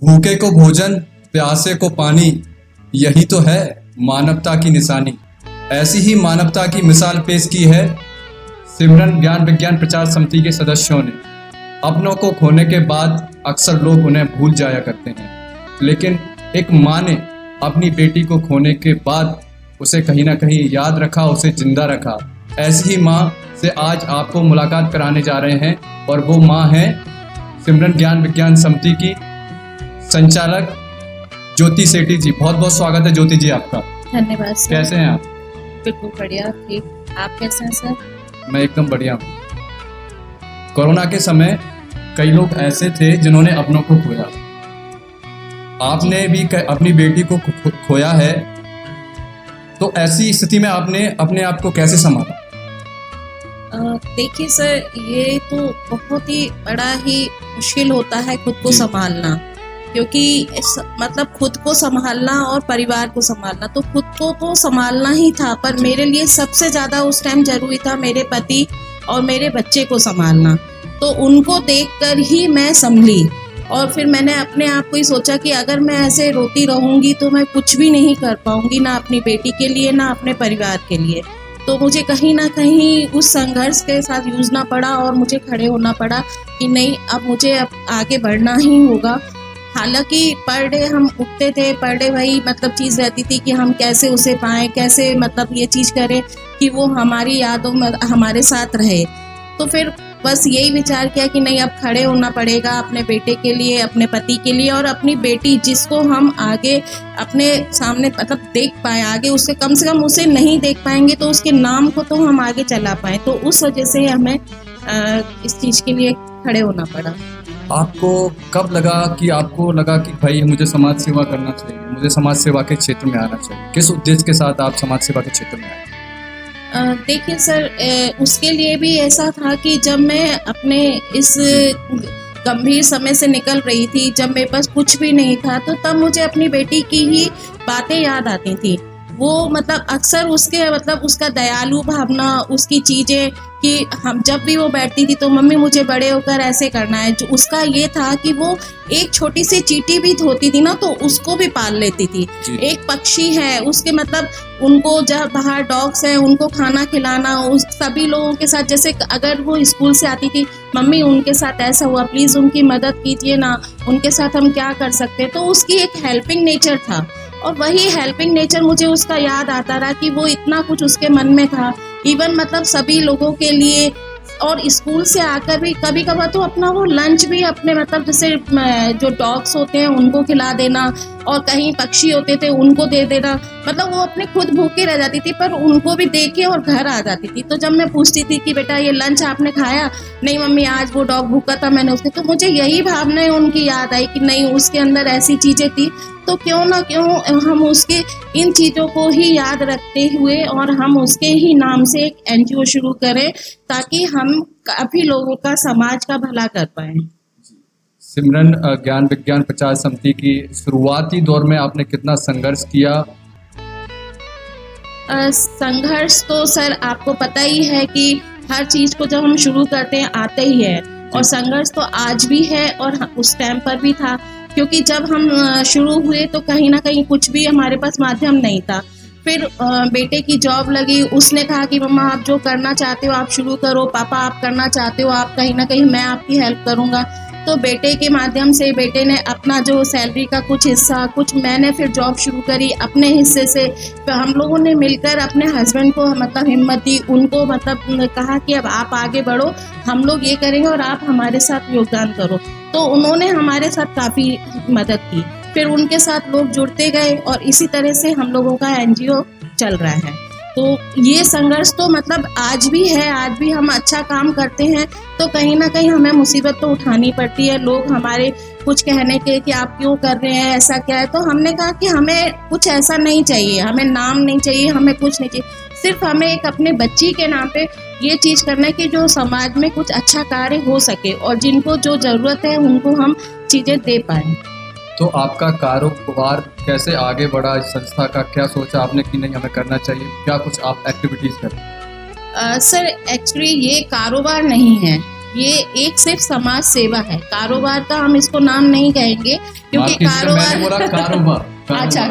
भूखे को भोजन, प्यासे को पानी, यही तो है मानवता की निशानी। ऐसी ही मानवता की मिसाल पेश की है सिमरन ज्ञान विज्ञान प्रचार समिति के सदस्यों ने। अपनों को खोने के बाद अक्सर लोग उन्हें भूल जाया करते हैं, लेकिन एक माँ ने अपनी बेटी को खोने के बाद उसे कहीं ना कहीं याद रखा, उसे जिंदा रखा। ऐसी ही माँ से आज आपको मुलाकात कराने जा रहे हैं और वो माँ है सिमरन ज्ञान विज्ञान समिति की संचालक ज्योति सेठी जी। बहुत बहुत स्वागत है ज्योति जी आपका। धन्यवाद सर। कैसे हैं आप? बिल्कुल बढ़िया, ठीक। आप कैसे हैं सर? मैं एकदम बढ़िया हूँ। कोरोना के समय कई लोग ऐसे थे जिन्होंने अपनों को खोया। आपने भी अपनी बेटी को खोया है, तो ऐसी स्थिति में आपने अपने आप को कैसे संभाला? देखिए सर, ये तो बहुत ही बड़ा ही मुश्किल होता है खुद को संभालना, क्योंकि मतलब खुद को संभालना और परिवार को संभालना, तो खुद को तो संभालना ही था, पर मेरे लिए सबसे ज़्यादा उस टाइम जरूरी था मेरे पति और मेरे बच्चे को संभालना। तो उनको देखकर ही मैं संभली और फिर मैंने अपने आप को ही सोचा कि अगर मैं ऐसे रोती रहूँगी तो मैं कुछ भी नहीं कर पाऊँगी, ना अपनी बेटी के लिए ना अपने परिवार के लिए। तो मुझे कहीं ना कहीं उस संघर्ष के साथ जूझना पड़ा और मुझे खड़े होना पड़ा कि नहीं, अब मुझे आगे बढ़ना ही होगा। हालांकि पर डे हम उठते थे, पर डे वही मतलब चीज़ रहती थी कि हम कैसे उसे पाएं, कैसे मतलब ये चीज़ करें कि वो हमारी यादों में हमारे साथ रहे। तो फिर बस यही विचार किया कि नहीं, अब खड़े होना पड़ेगा अपने बेटे के लिए, अपने पति के लिए और अपनी बेटी जिसको हम आगे अपने सामने मतलब देख पाए। आगे उसके कम से कम उसे नहीं देख पाएंगे तो उसके नाम को तो हम आगे चला पाए। तो उस वजह से हमें इस चीज़ के लिए खड़े होना पड़ा। आपको कब लगा कि भाई मुझे समाज सेवा करना चाहिए, मुझे समाज सेवा के क्षेत्र में आना चाहिए? किस उद्देश्य के साथ आप समाज सेवा के क्षेत्र में आए? देखिए सर, उसके लिए भी ऐसा था कि जब मैं अपने इस गंभीर समय से निकल रही थी, जब मेरे पास कुछ भी नहीं था, तो तब मुझे अपनी बेटी की ही बातें याद आती थी। वो मतलब अक्सर उसके मतलब उसका दयालु भावना, उसकी चीज़ें कि हम जब भी वो बैठती थी तो मम्मी मुझे बड़े होकर ऐसे करना है। जो उसका ये था कि वो एक छोटी सी चींटी भी होती थी ना, तो उसको भी पाल लेती थी। एक पक्षी है, उसके मतलब उनको जब बाहर डॉग्स हैं उनको खाना खिलाना, उस सभी लोगों के साथ, जैसे अगर वो स्कूल से आती थी, मम्मी उनके साथ ऐसा हुआ, प्लीज़ उनकी मदद कीजिए ना, उनके साथ हम क्या कर सकते हैं। तो उसकी एक हेल्पिंग नेचर था और वही हेल्पिंग नेचर मुझे उसका याद आता रहा कि वो इतना कुछ उसके मन में था। इवन मतलब सभी लोगों के लिए, और स्कूल से आकर भी कभी कभार तो अपना वो लंच भी अपने मतलब जैसे जो डॉग्स होते हैं उनको खिला देना और कहीं पक्षी होते थे उनको दे देना। मतलब वो अपने खुद भूखे रह जाती थी पर उनको भी देके और घर आ जाती थी। तो जब मैं पूछती थी कि बेटा ये लंच आपने खाया? नहीं मम्मी, आज वो डॉग भूखा था, मैंने उसके। तो मुझे यही भावनाएं उनकी याद आई कि नहीं, उसके अंदर ऐसी चीज़ें थी, तो क्यों ना क्यों हम उसके इन चीज़ों को ही याद रखते हुए और हम उसके ही नाम से एक NGO शुरू करें ताकि हम काफ़ी लोगों का, समाज का भला कर पाएं। सिमरन ज्ञान विज्ञान प्रचार समिति की शुरुआती दौर में आपने कितना संघर्ष किया? संघर्ष तो सर आपको पता ही है कि हर चीज़ को जब हम शुरू करते हैं आते ही है, और संघर्ष तो आज भी है और उस टाइम पर भी था, क्योंकि जब हम शुरू हुए तो कहीं ना कहीं कुछ भी हमारे पास माध्यम नहीं था। फिर बेटे की जॉब लगी, उसने कहा कि मम्मा आप जो करना चाहते हो आप शुरू करो, पापा आप करना चाहते हो आप कहीं ना कहीं मैं आपकी हेल्प करूँगा। तो बेटे के माध्यम से बेटे ने अपना जो सैलरी का कुछ हिस्सा, कुछ मैंने फिर जॉब शुरू करी अपने हिस्से से। तो हम लोगों ने मिलकर अपने हस्बैंड को मतलब हिम्मत दी, उनको मतलब कहा कि अब आप आगे बढ़ो, हम लोग ये करेंगे और आप हमारे साथ योगदान करो। तो उन्होंने हमारे साथ काफ़ी मदद की। फिर उनके साथ लोग जुड़ते गए और इसी तरह से हम लोगों का NGO चल रहा है। तो ये संघर्ष तो मतलब आज भी है, आज भी हम अच्छा काम करते हैं तो कहीं ना कहीं हमें मुसीबत तो उठानी पड़ती है। लोग हमारे कुछ कहने के कि आप क्यों कर रहे हैं, ऐसा क्या है। तो हमने कहा कि हमें कुछ ऐसा नहीं चाहिए, हमें नाम नहीं चाहिए, हमें कुछ नहीं चाहिए, सिर्फ हमें एक अपने बच्ची के नाम पे ये चीज़ करना है कि जो समाज में कुछ अच्छा कार्य हो सके और जिनको जो ज़रूरत है उनको हम चीज़ें दे पाएँ। तो आपका कारोबार कैसे आगे बढ़ा? इस संस्था का क्या सोचा आपने कि नहीं हमें करना चाहिए? क्या कुछ आप एक्टिविटीज़ करें? सर एक्चुअली ये कारोबार नहीं है, ये एक सिर्फ समाज सेवा है, कारोबार का हम इसको नाम नहीं कहेंगे क्योंकि मैंने कारोबार अच्छा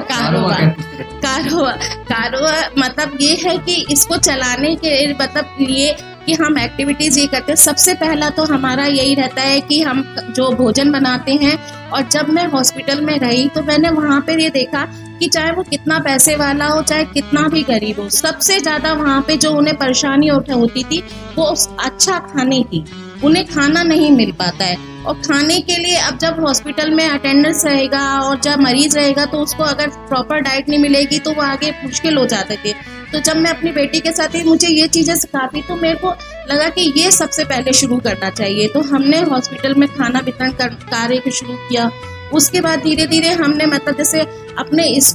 कारोबार मतलब ये है कि इसको चलाने के मतलब लिए कि हम एक्टिविटीज ये करते हैं। सबसे पहला तो हमारा यही रहता है कि हम जो भोजन बनाते हैं, और जब मैं हॉस्पिटल में रही तो मैंने वहाँ पे ये देखा कि चाहे वो कितना पैसे वाला हो चाहे कितना भी गरीब हो, सबसे ज्यादा वहाँ पे जो उन्हें परेशानी होती थी वो अच्छा खाने की, उन्हें खाना नहीं मिल पाता है। और खाने के लिए अब जब हॉस्पिटल में अटेंडेंस रहेगा और जब मरीज रहेगा तो उसको अगर प्रॉपर डाइट नहीं मिलेगी तो वो आगे मुश्किल हो जाते थे। तो जब मैं अपनी बेटी के साथ ही मुझे ये चीज़ें सिखाती तो मेरे को लगा कि ये सबसे पहले शुरू करना चाहिए। तो हमने हॉस्पिटल में खाना वितरण कार्य शुरू किया। उसके बाद धीरे धीरे हमने मतलब जैसे अपने इस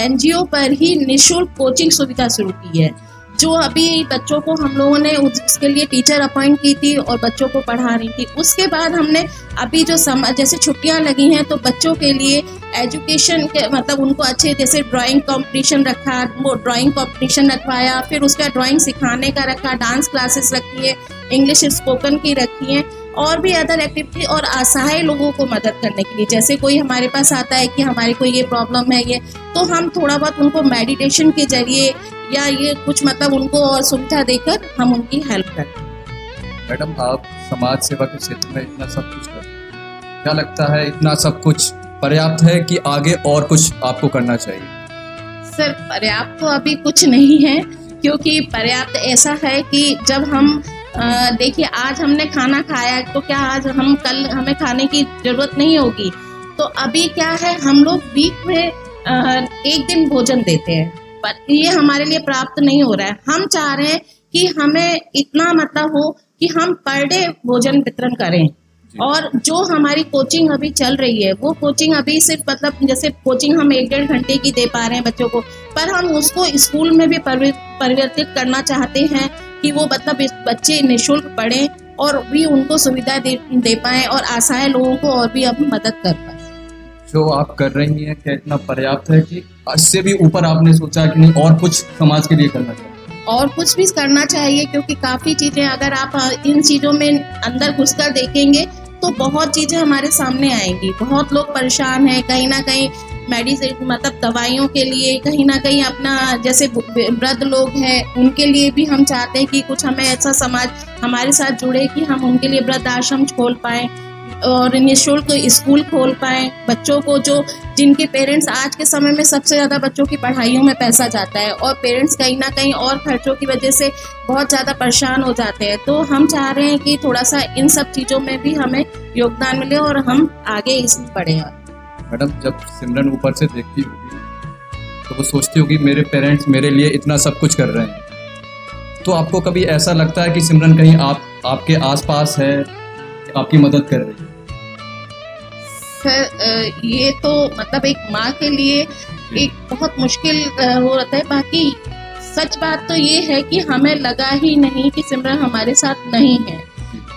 NGO पर ही निःशुल्क कोचिंग सुविधा शुरू की है, जो अभी बच्चों को हम लोगों ने उसके लिए टीचर अपॉइंट की थी और बच्चों को पढ़ा रही थी। उसके बाद हमने अभी जो जैसे छुट्टियां लगी हैं तो बच्चों के लिए एजुकेशन के मतलब उनको अच्छे जैसे ड्राइंग कंपटीशन रखा, वो ड्राइंग कंपटीशन रखवाया, फिर उसका ड्राइंग सिखाने का रखा, डांस क्लासेस रखी है, इंग्लिश स्पोकन की रखी है, और भी अदर एक्टिविटी, और असहाय लोगों को मदद करने के लिए जैसे कोई हमारे पास आता है कि हमारे को ये प्रॉब्लम है ये, तो हम थोड़ा बहुत उनको मेडिटेशन के जरिए या ये कुछ मतलब उनको और सुविधा देकर हम उनकी हेल्प करते हैं। मैडम, आप समाज सेवा के क्षेत्र में इतना सब कुछ करते हैं, क्या लगता है इतना सब कुछ पर्याप्त है कि आगे और कुछ आपको करना चाहिए? सर, पर्याप्त तो अभी कुछ नहीं है, क्योंकि पर्याप्त ऐसा है कि जब हम देखिए आज हमने खाना खाया तो क्या आज हम कल हमें खाने की जरूरत नहीं होगी। तो अभी क्या है, हम लोग वीक में एक दिन भोजन देते हैं, पर ये हमारे लिए प्राप्त नहीं हो रहा है। हम चाह रहे हैं कि हमें इतना मतलब हो कि हम पर डे भोजन वितरण करें। और जो हमारी कोचिंग अभी चल रही है वो कोचिंग अभी सिर्फ मतलब जैसे कोचिंग हम 1-1.5 घंटे की दे पा रहे हैं बच्चों को, पर हम उसको स्कूल में भी परिवर्तित करना चाहते हैं कि वो मतलब बच्चे निःशुल्क पढ़ें और भी उनको सुविधा दे पाएं और असहाय लोगों को और भी अब मदद कर पाए। जो आप कर रही हैं क्या इतना पर्याप्त है कि इससे भी ऊपर आपने सोचा कि नहीं और कुछ समाज के लिए करना चाहिए? और कुछ भी करना चाहिए, क्योंकि काफ़ी चीज़ें अगर आप इन चीज़ों में अंदर घुसकर देखेंगे तो बहुत चीज़ें हमारे सामने आएंगी। बहुत लोग परेशान हैं, कहीं ना कहीं मेडिसिन मतलब दवाइयों के लिए, कहीं ना कहीं अपना जैसे वृद्ध लोग हैं उनके लिए भी हम चाहते हैं कि कुछ हमें ऐसा समाज हमारे साथ जुड़े कि हम उनके लिए वृद्ध आश्रम खोल पाएँ और निःशुल्क स्कूल खोल पाएँ। बच्चों को जो जिनके पेरेंट्स आज के समय में सबसे ज़्यादा बच्चों की पढ़ाइयों में पैसा जाता है और पेरेंट्स कहीं ना कहीं और खर्चों की वजह से बहुत ज़्यादा परेशान हो जाते हैं, तो हम चाह रहे हैं कि थोड़ा सा इन सब चीज़ों में भी हमें योगदान मिले और हम आगे इसमें बढ़ें। मैडम, जब सिमरन ऊपर से देखती होगी तो वो सोचती होगी मेरे पेरेंट्स मेरे लिए इतना सब कुछ कर रहे हैं, तो आपको कभी ऐसा लगता है कि सिमरन कहीं आपके आसपास है, आपकी मदद कर रही है? सर, ये तो मतलब एक माँ के लिए एक बहुत मुश्किल हो रहता है। बाकी सच बात तो ये है कि हमें लगा ही नहीं कि सिमरन हमारे साथ नहीं है।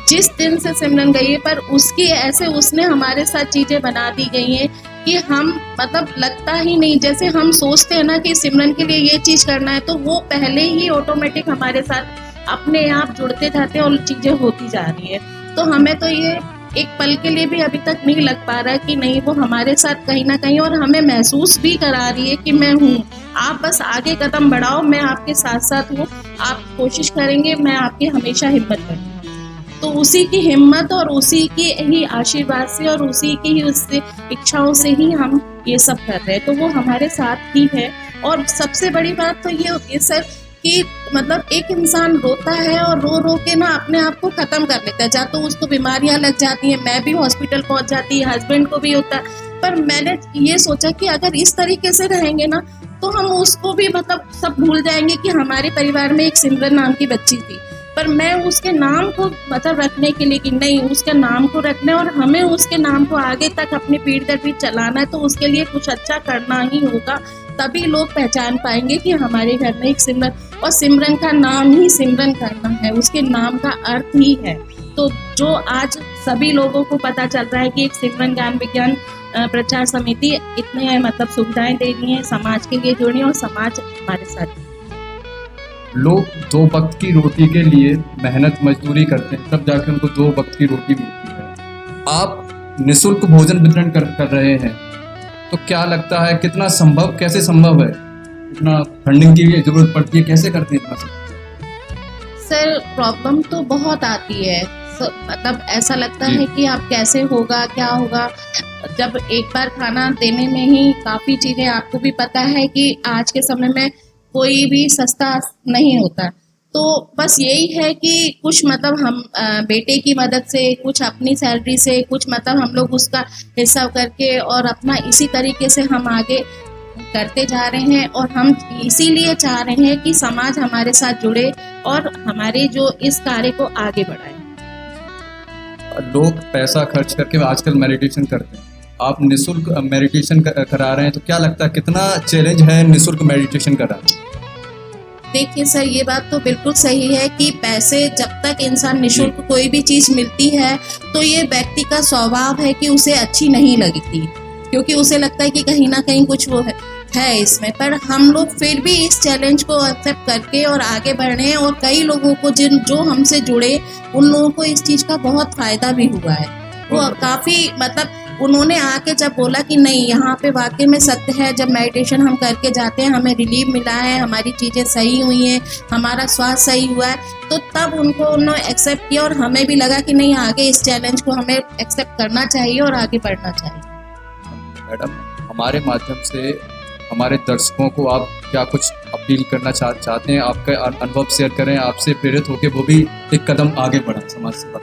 जिस दिन से सिमरन गई है पर उसने हमारे साथ चीज़ें बना दी गई हैं कि हम मतलब लगता ही नहीं, जैसे हम सोचते हैं ना कि सिमरन के लिए ये चीज़ करना है तो वो पहले ही ऑटोमेटिक हमारे साथ अपने आप जुड़ते जाते हैं और चीज़ें होती जा रही है। तो हमें तो ये एक पल के लिए भी अभी तक नहीं लग पा रहा कि नहीं वो हमारे साथ कहीं ना कहीं, और हमें महसूस भी करा रही है कि मैं हूँ, आप बस आगे कदम बढ़ाओ, मैं आपके साथ साथ हूँ, आप कोशिश करेंगे, मैं आपकी हमेशा हिम्मत करूँगी। तो उसी की हिम्मत और उसी की ही आशीर्वाद से और उसी की ही उससे इच्छाओं से ही हम ये सब कर रहे हैं, तो वो हमारे साथ ही है। और सबसे बड़ी बात तो ये होती है सर कि मतलब एक इंसान रोता है और रो रो के ना अपने आप को ख़त्म कर लेता है, या तो उसको बीमारियां लग जाती हैं, मैं भी हॉस्पिटल पहुंच जाती है, हस्बैंड को भी होता है। पर मैंने ये सोचा कि अगर इस तरीके से रहेंगे ना तो हम उसको भी मतलब सब भूल जाएंगे कि हमारे परिवार में एक सिमरन नाम की बच्ची थी। पर मैं उसके नाम को मतलब रखने के लिए कि नहीं उसके नाम को रखना है और हमें उसके नाम को आगे तक अपनी पीढ़ी दर पीढ़ी चलाना है, तो उसके लिए कुछ अच्छा करना ही होगा, तभी लोग पहचान पाएंगे कि हमारे घर में एक सिमरन, और सिमरन का नाम ही सिमरन करना है, उसके नाम का अर्थ ही है। तो जो आज सभी लोगों को पता चल रहा है कि एक सिमरन ज्ञान विज्ञान प्रचार समिति इतने मतलब सुविधाएं दे रही है, समाज के लिए जुड़ी और समाज हमारे साथ। लोग 2 वक्त की रोटी के लिए मेहनत मजदूरी करते हैं, तब जाके उनको 2 वक्त की रोटी मिलती है। आप निःशुल्क भोजन वितरण कर रहे हैं, तो क्या लगता है कितना संभव, कैसे संभव है? इतना फंडिंग की जरूरत पड़ती है, कैसे करते हैं इतना सब? सर प्रॉब्लम तो बहुत आती है, मतलब ऐसा लगता जी। है कि अब कैसे होगा, क्या होगा। जब एक बार खाना देने में ही काफ़ी चीज़ें, आपको भी पता है कि आज के समय में कोई भी सस्ता नहीं होता। तो बस यही है कि कुछ मतलब हम बेटे की मदद से, कुछ अपनी सैलरी से, कुछ मतलब हम लोग उसका हिस्सा करके और अपना इसी तरीके से हम आगे करते जा रहे हैं। और हम इसीलिए चाह रहे हैं कि समाज हमारे साथ जुड़े और हमारे जो इस कार्य को आगे बढ़ाए। लोग पैसा खर्च करके आजकल मेडिटेशन करते हैं, आप निःशुल्क मेडिटेशन करा रहे हैं, तो क्या लगता है कितना चैलेंज है निःशुल्क मेडिटेशन कराना? देखिए सर, ये बात तो बिल्कुल सही है कि पैसे, जब तक इंसान निःशुल्क कोई भी चीज़ मिलती है तो ये व्यक्ति का स्वभाव है कि उसे अच्छी नहीं लगती, क्योंकि उसे लगता है कि कहीं ना कहीं कुछ वो है इसमें। पर हम लोग फिर भी इस चैलेंज को एक्सेप्ट करके और आगे बढ़ रहे हैं, और कई लोगों को जो हमसे जुड़े उन लोगों को इस चीज़ का बहुत फ़ायदा भी हुआ है। वो काफ़ी मतलब उन्होंने आके जब बोला कि नहीं, यहाँ पे वाकई में सत्य है, जब मेडिटेशन हम करके जाते हैं हमें रिलीफ मिला है, हमारी चीज़ें सही हुई हैं, हमारा स्वास्थ्य सही हुआ है, तो तब उन्होंने एक्सेप्ट किया। और हमें भी लगा कि नहीं, आगे इस चैलेंज को हमें एक्सेप्ट करना चाहिए और आगे बढ़ना चाहिए। मैडम, हमारे माध्यम से हमारे दर्शकों को आप क्या कुछ अपील करना चाहते हैं? आपका अनुभव शेयर करें, आपसे प्रेरित होकर वो भी एक कदम आगे बढ़ा समाज सेवा।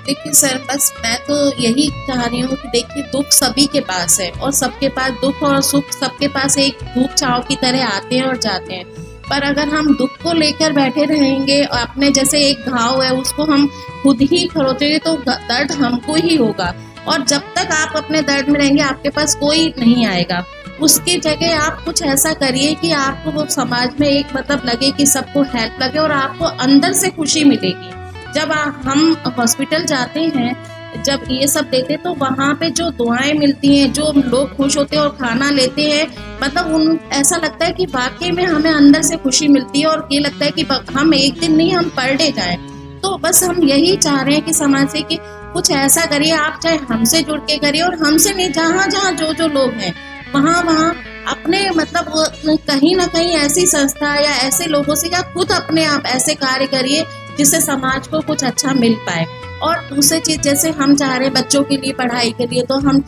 देखिए सर, बस मैं तो यही चाह रही हूँ कि देखिए, दुख सभी के पास है और सबके पास दुख और सुख सबके पास एक धूप छांव की तरह आते हैं और जाते हैं। पर अगर हम दुख को लेकर बैठे रहेंगे और अपने जैसे एक घाव है उसको हम खुद ही खरोचेंगे तो दर्द हमको ही होगा। और जब तक आप अपने दर्द में रहेंगे आपके पास कोई नहीं आएगा। उसकी जगह आप कुछ ऐसा करिए कि आपको वो समाज में एक मतलब लगे कि सबको हेल्प लगे और आपको अंदर से खुशी मिलेगी। जब हम हॉस्पिटल जाते हैं, जब ये सब देते तो वहाँ पे जो दुआएं मिलती हैं, जो लोग खुश होते हैं और खाना लेते हैं, मतलब ऐसा लगता है कि वाकई में हमें अंदर से खुशी मिलती है। और ये लगता है कि हम एक दिन नहीं, हम पर डे जाएं। तो बस हम यही चाह रहे हैं कि समाज से कि कुछ ऐसा करिए, आप चाहे हमसे जुड़ के करिए और हमसे नहीं, जहाँ जहाँ जो लोग हैं वहाँ अपने मतलब कहीं ना कहीं ऐसी संस्था या ऐसे लोगों से या खुद अपने आप ऐसे कार्य करिए जिससे समाज को कुछ अच्छा मिल पाए। और दूसरी चीज़, जैसे हम चाह रहे हैं बच्चों के लिए पढ़ाई के लिए, तो हम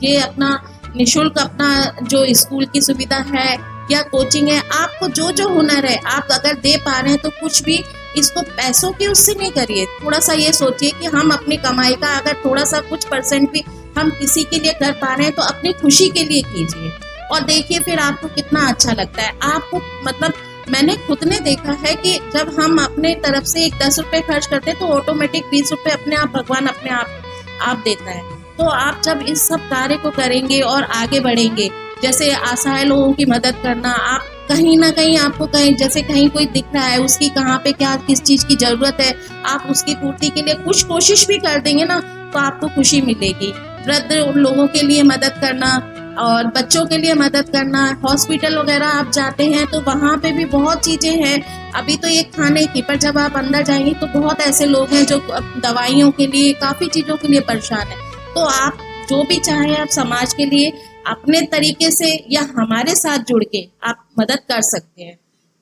ये अपना निःशुल्क अपना जो स्कूल की सुविधा है या कोचिंग है, आपको जो हुनर है आप अगर दे पा रहे हैं तो कुछ भी इसको पैसों की उससे नहीं करिए। थोड़ा सा ये सोचिए कि हम अपनी कमाई का अगर थोड़ा सा कुछ % भी हम किसी के लिए कर पा रहे हैं तो अपनी खुशी के लिए कीजिए और देखिए फिर आपको कितना अच्छा लगता है। आपको मतलब मैंने खुद ने देखा है कि जब हम अपने तरफ से एक 10 रुपए खर्च करते हैं तो ऑटोमेटिक 20 रुपए अपने आप भगवान अपने आप देता है। तो आप जब इस सब कार्य को करेंगे और आगे बढ़ेंगे, जैसे असहाय लोगों की मदद करना, आप कहीं ना कहीं आपको जैसे कहीं कोई दिख रहा है उसकी कहाँ पे क्या किस चीज़ की ज़रूरत है, आप उसकी पूर्ति के लिए कुछ कोशिश भी कर देंगे ना तो आपको खुशी मिलेगी। वृद्ध लोगों के लिए मदद करना और बच्चों के लिए मदद करना, हॉस्पिटल वगैरह आप जाते हैं तो वहाँ पे भी बहुत चीज़ें हैं। अभी तो ये खाने की, पर जब आप अंदर जाएंगे तो बहुत ऐसे लोग हैं जो दवाइयों के लिए, काफ़ी चीज़ों के लिए परेशान है। तो आप जो भी चाहें आप समाज के लिए अपने तरीके से या हमारे साथ जुड़ के आप मदद कर सकते हैं।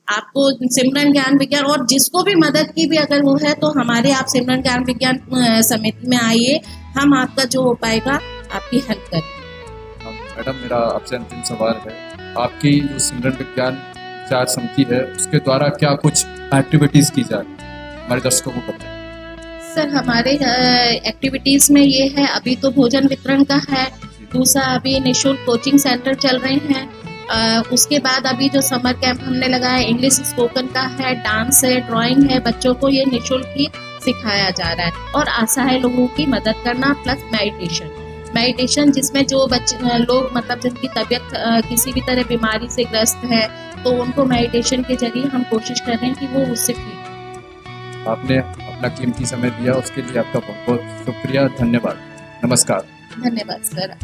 आपको सिमरन ज्ञान विज्ञान, और जिसको भी मदद की भी अगर वो है तो हमारे आप सिमरन ज्ञान विज्ञान समिति में आइए, हम आपका जो हो पाएगा आपकी हेल्प करेंगे। मैडम, मेरा आपसे अंतिम सवाल है, आपकी जो सिमरन विज्ञान विचार समिति है उसके द्वारा क्या कुछ एक्टिविटीज़ की जा रही है, हमारे दर्शकों को बताएं। सर, हमारे एक्टिविटीज़ में ये है, अभी तो भोजन वितरण का है, दूसरा अभी निःशुल्क कोचिंग सेंटर चल रहे हैं, उसके बाद अभी जो समर कैंप हमने लगाया इंग्लिश स्पोकन का है, डांस है, ड्राइंग है, बच्चों को ये निःशुल्क ही सिखाया जा रहा है। और असहाय लोगों की मदद करना प्लस मेडिटेशन जिसमें जो बच्चे लोग मतलब जिनकी तबीयत किसी भी तरह बीमारी से ग्रस्त है तो उनको मेडिटेशन के जरिए हम कोशिश कर रहे हैं कि वो उससे ठीक। आपने अपना कीमती समय दिया उसके लिए आपका बहुत बहुत शुक्रिया, धन्यवाद, नमस्कार। धन्यवाद सर।